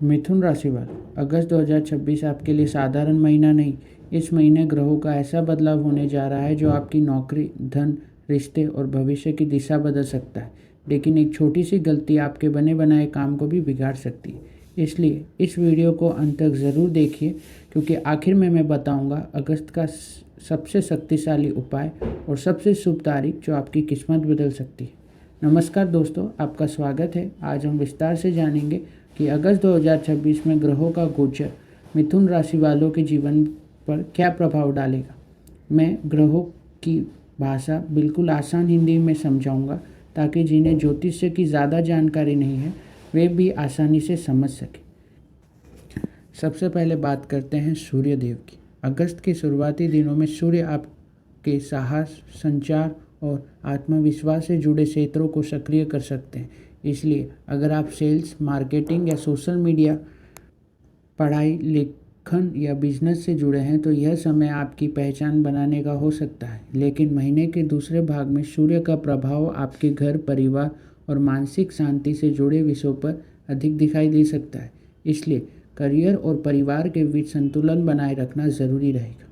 मिथुन राशि वाले, अगस्त 2026 आपके लिए साधारण महीना नहीं। इस महीने ग्रहों का ऐसा बदलाव होने जा रहा है जो आपकी नौकरी, धन, रिश्ते और भविष्य की दिशा बदल सकता है। लेकिन एक छोटी सी गलती आपके बने बनाए काम को भी बिगाड़ सकती है। इसलिए इस वीडियो को अंत तक ज़रूर देखिए, क्योंकि आखिर में मैं बताऊंगा अगस्त का सबसे शक्तिशाली उपाय और सबसे शुभ तारीख जो आपकी किस्मत बदल सकती है। नमस्कार दोस्तों, आपका स्वागत है। आज हम विस्तार से जानेंगे कि अगस्त 2026 में ग्रहों का गोचर मिथुन राशि वालों के जीवन पर क्या प्रभाव डालेगा। मैं ग्रहों की भाषा बिल्कुल आसान हिंदी में समझाऊंगा, ताकि जिन्हें ज्योतिष्य की ज़्यादा जानकारी नहीं है वे भी आसानी से समझ सकें। सबसे पहले बात करते हैं सूर्य देव की। अगस्त के शुरुआती दिनों में सूर्य आपके साहस, संचार और आत्मविश्वास से जुड़े क्षेत्रों को सक्रिय कर सकते हैं। इसलिए अगर आप सेल्स, मार्केटिंग या सोशल मीडिया, पढ़ाई, लेखन या बिजनेस से जुड़े हैं तो यह समय आपकी पहचान बनाने का हो सकता है। लेकिन महीने के दूसरे भाग में सूर्य का प्रभाव आपके घर, परिवार और मानसिक शांति से जुड़े विषयों पर अधिक दिखाई दे सकता है। इसलिए करियर और परिवार के बीच संतुलन बनाए रखना ज़रूरी रहेगा।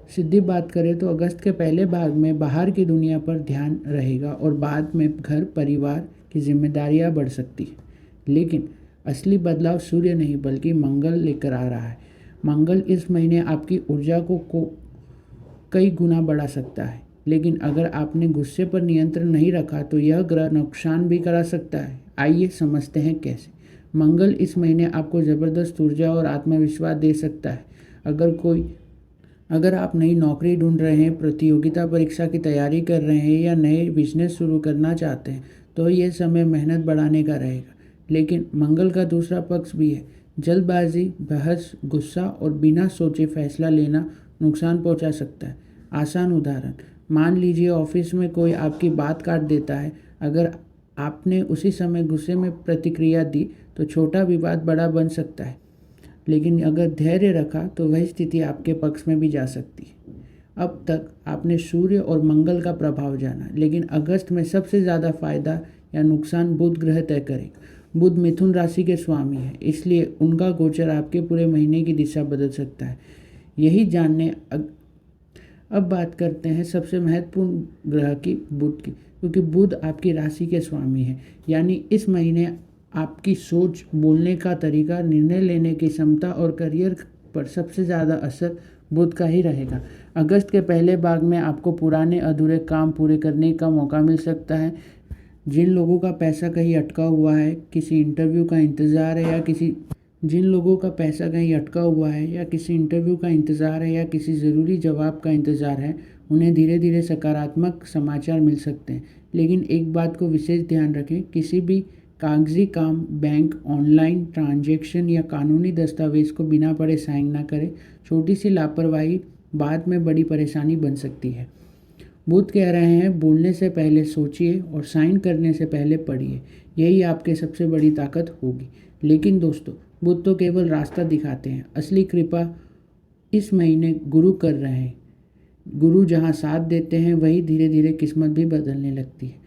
सीधी बात करें तो अगस्त के पहले भाग में बाहर की दुनिया पर ध्यान रहेगा और बाद में घर, परिवार की जिम्मेदारियां बढ़ सकती है। लेकिन असली बदलाव सूर्य नहीं बल्कि मंगल लेकर आ रहा है। मंगल इस महीने आपकी ऊर्जा को कई गुना बढ़ा सकता है। लेकिन अगर आपने गुस्से पर नियंत्रण नहीं रखा तो यह ग्रह नुकसान भी करा सकता है। आइए समझते हैं कैसे। मंगल इस महीने आपको ज़बरदस्त ऊर्जा और आत्मविश्वास दे सकता है। अगर आप नई नौकरी ढूंढ रहे हैं, प्रतियोगिता परीक्षा की तैयारी कर रहे हैं या नए बिजनेस शुरू करना चाहते हैं तो यह समय मेहनत बढ़ाने का रहेगा। लेकिन मंगल का दूसरा पक्ष भी है। जल्दबाजी, बहस, गुस्सा और बिना सोचे फैसला लेना नुकसान पहुंचा सकता है। आसान उदाहरण, मान लीजिए ऑफिस में कोई आपकी बात काट देता है। अगर आपने उसी समय गुस्से में प्रतिक्रिया दी तो छोटा विवाद बड़ा बन सकता है। लेकिन अगर धैर्य रखा तो वही स्थिति आपके पक्ष में भी जा सकती है। अब तक आपने सूर्य और मंगल का प्रभाव जाना, लेकिन अगस्त में सबसे ज़्यादा फायदा या नुकसान बुध ग्रह तय करेगा। बुध मिथुन राशि के स्वामी है, इसलिए उनका गोचर आपके पूरे महीने की दिशा बदल सकता है। यही जानने अब बात करते हैं सबसे महत्वपूर्ण ग्रह की, बुध की, क्योंकि बुध आपकी राशि के स्वामी है। यानी इस महीने आपकी सोच, बोलने का तरीका, निर्णय लेने की क्षमता और करियर पर सबसे ज़्यादा असर बुध का ही रहेगा। अगस्त के पहले भाग में आपको पुराने अधूरे काम पूरे करने का मौका मिल सकता है। जिन लोगों का पैसा कहीं अटका हुआ है, किसी इंटरव्यू का इंतज़ार है या किसी जिन लोगों का पैसा कहीं अटका हुआ है या किसी इंटरव्यू का इंतज़ार है या किसी ज़रूरी जवाब का इंतज़ार है, उन्हें धीरे धीरे सकारात्मक समाचार मिल सकते हैं। लेकिन एक बात को विशेष ध्यान रखें, किसी भी कागजी काम, बैंक, ऑनलाइन ट्रांजैक्शन या कानूनी दस्तावेज को बिना पढ़े साइन ना करें। छोटी सी लापरवाही बाद में बड़ी परेशानी बन सकती है। बुध कह रहे हैं, बोलने से पहले सोचिए और साइन करने से पहले पढ़िए। यही आपके सबसे बड़ी ताकत होगी। लेकिन दोस्तों, बुध तो केवल रास्ता दिखाते हैं, असली कृपा इस महीने गुरु कर रहे हैं। गुरु जहाँ साथ देते हैं वही धीरे धीरे किस्मत भी बदलने लगती है।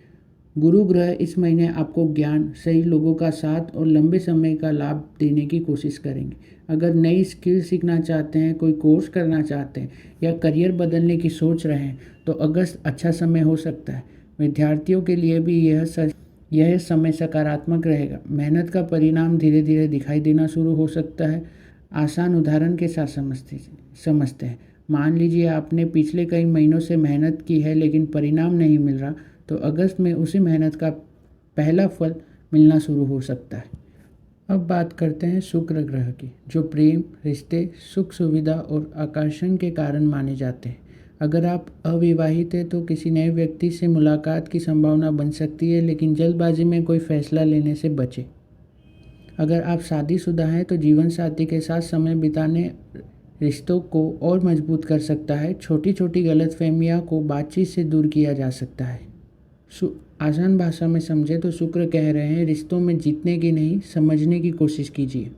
गुरु ग्रह इस महीने आपको ज्ञान, सही लोगों का साथ और लंबे समय का लाभ देने की कोशिश करेंगे। अगर नई स्किल सीखना चाहते हैं, कोई कोर्स करना चाहते हैं या करियर बदलने की सोच रहे हैं तो अगस्त अच्छा समय हो सकता है। विद्यार्थियों के लिए भी यह समय सकारात्मक रहेगा। मेहनत का परिणाम धीरे धीरे दिखाई देना शुरू हो सकता है। आसान उदाहरण के साथ समझते हैं। मान लीजिए आपने पिछले कई महीनों से मेहनत की है लेकिन परिणाम नहीं मिल रहा, तो अगस्त में उसी मेहनत का पहला फल मिलना शुरू हो सकता है। अब बात करते हैं शुक्र ग्रह की, जो प्रेम, रिश्ते, सुख सुविधा और आकर्षण के कारण माने जाते हैं। अगर आप अविवाहित हैं तो किसी नए व्यक्ति से मुलाकात की संभावना बन सकती है, लेकिन जल्दबाजी में कोई फैसला लेने से बचें। अगर आप शादीशुदा हैं तो जीवन साथी के साथ समय बिताने रिश्तों को और मजबूत कर सकता है। छोटी छोटी गलतफहमियां को बातचीत से दूर किया जा सकता है। आसान भाषा में समझे तो शुक्र कह रहे हैं, रिश्तों में जीतने की नहीं, समझने की कोशिश कीजिए।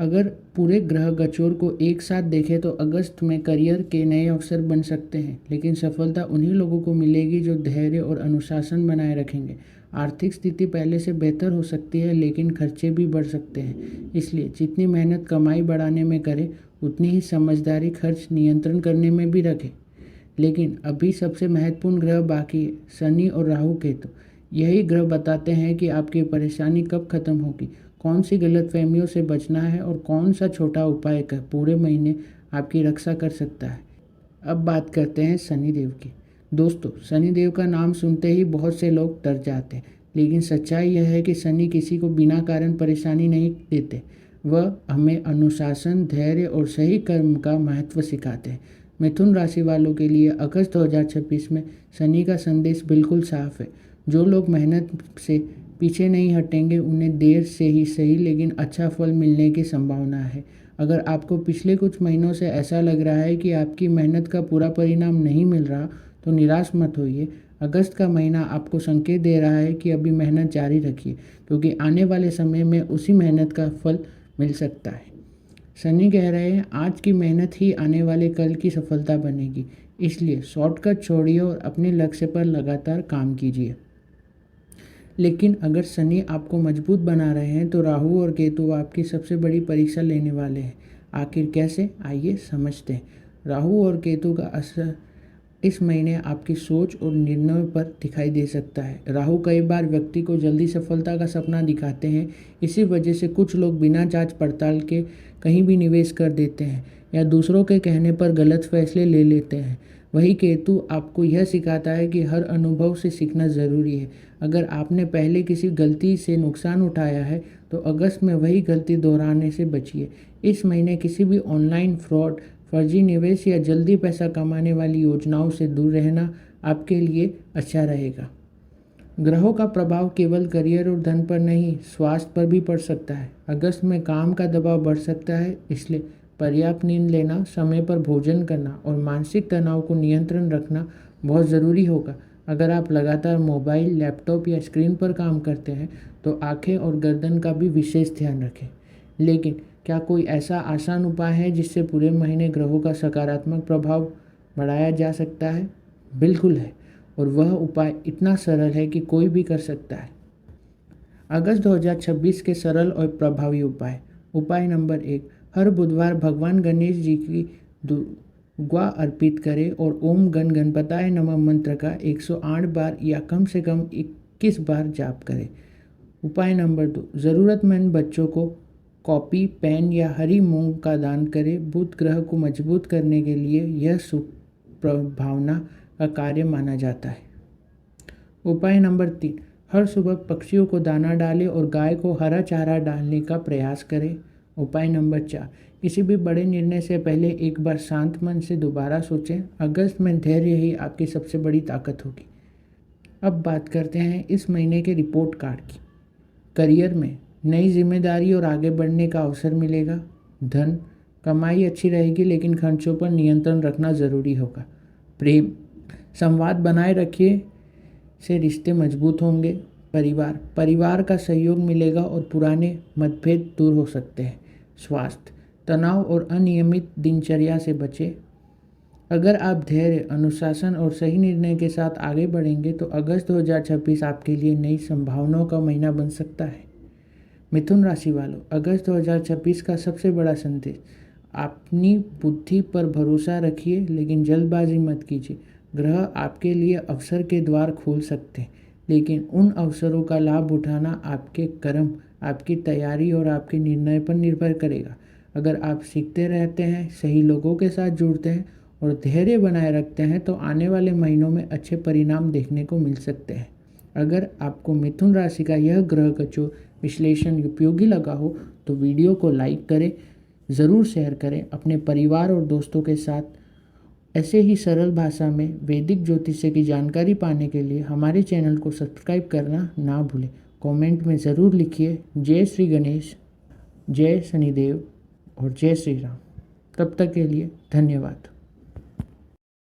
अगर पूरे ग्रह गचोर को एक साथ देखें तो अगस्त में करियर के नए अवसर बन सकते हैं, लेकिन सफलता उन्हीं लोगों को मिलेगी जो धैर्य और अनुशासन बनाए रखेंगे। आर्थिक स्थिति पहले से बेहतर हो सकती है, लेकिन खर्चे भी बढ़ सकते हैं। इसलिए जितनी मेहनत कमाई बढ़ाने में करें, उतनी ही समझदारी खर्च नियंत्रण करने में भी रखें। लेकिन अभी सबसे महत्वपूर्ण ग्रह बाकी है, शनि और राहु केतु। यही ग्रह बताते हैं कि आपकी परेशानी कब खत्म होगी, कौन सी गलतफहमियों से बचना है और कौन सा छोटा उपाय कर पूरे महीने आपकी रक्षा कर सकता है। अब बात करते हैं शनिदेव की। दोस्तों, शनिदेव का नाम सुनते ही बहुत से लोग डर जाते हैं, लेकिन सच्चाई यह है कि शनि किसी को बिना कारण परेशानी नहीं देते। वह हमें अनुशासन, धैर्य और सही कर्म का महत्व सिखाते हैं। मिथुन राशि वालों के लिए अगस्त 2026 में शनि का संदेश बिल्कुल साफ है। जो लोग मेहनत से पीछे नहीं हटेंगे, उन्हें देर से ही सही लेकिन अच्छा फल मिलने की संभावना है। अगर आपको पिछले कुछ महीनों से ऐसा लग रहा है कि आपकी मेहनत का पूरा परिणाम नहीं मिल रहा, तो निराश मत होइए। अगस्त का महीना आपको संकेत दे रहा है कि अभी मेहनत जारी रखिए, क्योंकि आने वाले समय में उसी मेहनत का फल मिल सकता है। शनि कह रहे हैं, आज की मेहनत ही आने वाले कल की सफलता बनेगी। इसलिए शॉर्टकट छोड़िए और अपने लक्ष्य पर लगातार काम कीजिए। लेकिन अगर शनि आपको मजबूत बना रहे हैं, तो राहु और केतु आपकी सबसे बड़ी परीक्षा लेने वाले हैं। आखिर कैसे, आइए समझते हैं। राहु और केतु का असर इस महीने आपकी सोच और निर्णयों पर दिखाई दे सकता है। राहु कई बार व्यक्ति को जल्दी सफलता का सपना दिखाते हैं। इसी वजह से कुछ लोग बिना जांच पड़ताल के कहीं भी निवेश कर देते हैं या दूसरों के कहने पर गलत फैसले ले लेते हैं। वही केतु आपको यह सिखाता है कि हर अनुभव से सीखना ज़रूरी है। अगर आपने पहले किसी गलती से नुकसान उठाया है, तो अगस्त में वही गलती दोहराने से बचिए। इस महीने किसी भी ऑनलाइन फ्रॉड, फर्जी निवेश या जल्दी पैसा कमाने वाली योजनाओं से दूर रहना आपके लिए अच्छा रहेगा। ग्रहों का प्रभाव केवल करियर और धन पर नहीं, स्वास्थ्य पर भी पड़ सकता है। अगस्त में काम का दबाव बढ़ सकता है, इसलिए पर्याप्त नींद लेना, समय पर भोजन करना और मानसिक तनाव को नियंत्रण रखना बहुत ज़रूरी होगा। अगर आप लगातार मोबाइल, लैपटॉप या स्क्रीन पर काम करते हैं, तो आंखें और गर्दन का भी विशेष ध्यान रखें। लेकिन क्या कोई ऐसा आसान उपाय है जिससे पूरे महीने ग्रहों का सकारात्मक प्रभाव बढ़ाया जा सकता है? बिल्कुल है, और वह उपाय इतना सरल है कि कोई भी कर सकता है। अगस्त 2026 के सरल और प्रभावी उपाय। उपाय नंबर 1, हर बुधवार भगवान गणेश जी की दुआ अर्पित करें और ओम गण गणपताय नमः मंत्र का 108 बार या कम से कम 21 बार जाप करें। उपाय नंबर 2, ज़रूरतमंद बच्चों को कॉपी, पेन या हरी मूंग का दान करें। बुध ग्रह को मजबूत करने के लिए यह शुभ प्रभावना का कार्य माना जाता है। उपाय नंबर 3, हर सुबह पक्षियों को दाना डालें और गाय को हरा चारा डालने का प्रयास करें। उपाय नंबर 4, किसी भी बड़े निर्णय से पहले एक बार शांत मन से दोबारा सोचें। अगस्त में धैर्य ही आपकी सबसे बड़ी ताकत होगी। अब बात करते हैं इस महीने के रिपोर्ट कार्ड की। करियर में नई जिम्मेदारी और आगे बढ़ने का अवसर मिलेगा। धन, कमाई अच्छी रहेगी, लेकिन खर्चों पर नियंत्रण रखना ज़रूरी होगा। प्रेम, संवाद बनाए रखिए, से रिश्ते मजबूत होंगे। परिवार का सहयोग मिलेगा और पुराने मतभेद दूर हो सकते हैं। स्वास्थ्य, तनाव और अनियमित दिनचर्या से बचें। अगर आप धैर्य, अनुशासन और सही निर्णय के साथ आगे बढ़ेंगे, तो अगस्त 2026 आपके लिए नई संभावनाओं का महीना बन सकता है। मिथुन राशि वालों, अगस्त 2026 का सबसे बड़ा संदेश, अपनी बुद्धि पर भरोसा रखिए, लेकिन जल्दबाजी मत कीजिए। ग्रह आपके लिए अवसर के द्वार खोल सकते हैं, लेकिन उन अवसरों का लाभ उठाना आपके कर्म, आपकी तैयारी और आपके निर्णय पर निर्भर करेगा। अगर आप सीखते रहते हैं, सही लोगों के साथ जुड़ते हैं और धैर्य बनाए रखते हैं, तो आने वाले महीनों में अच्छे परिणाम देखने को मिल सकते हैं। अगर आपको मिथुन राशि का यह ग्रह गचोर विश्लेषण उपयोगी लगा हो, तो वीडियो को लाइक करें, ज़रूर शेयर करें अपने परिवार और दोस्तों के साथ। ऐसे ही सरल भाषा में वैदिक ज्योतिष की जानकारी पाने के लिए हमारे चैनल को सब्सक्राइब करना ना भूलें। कमेंट में ज़रूर लिखिए जय श्री गणेश, जय शनिदेव और जय श्री राम। तब तक के लिए धन्यवाद।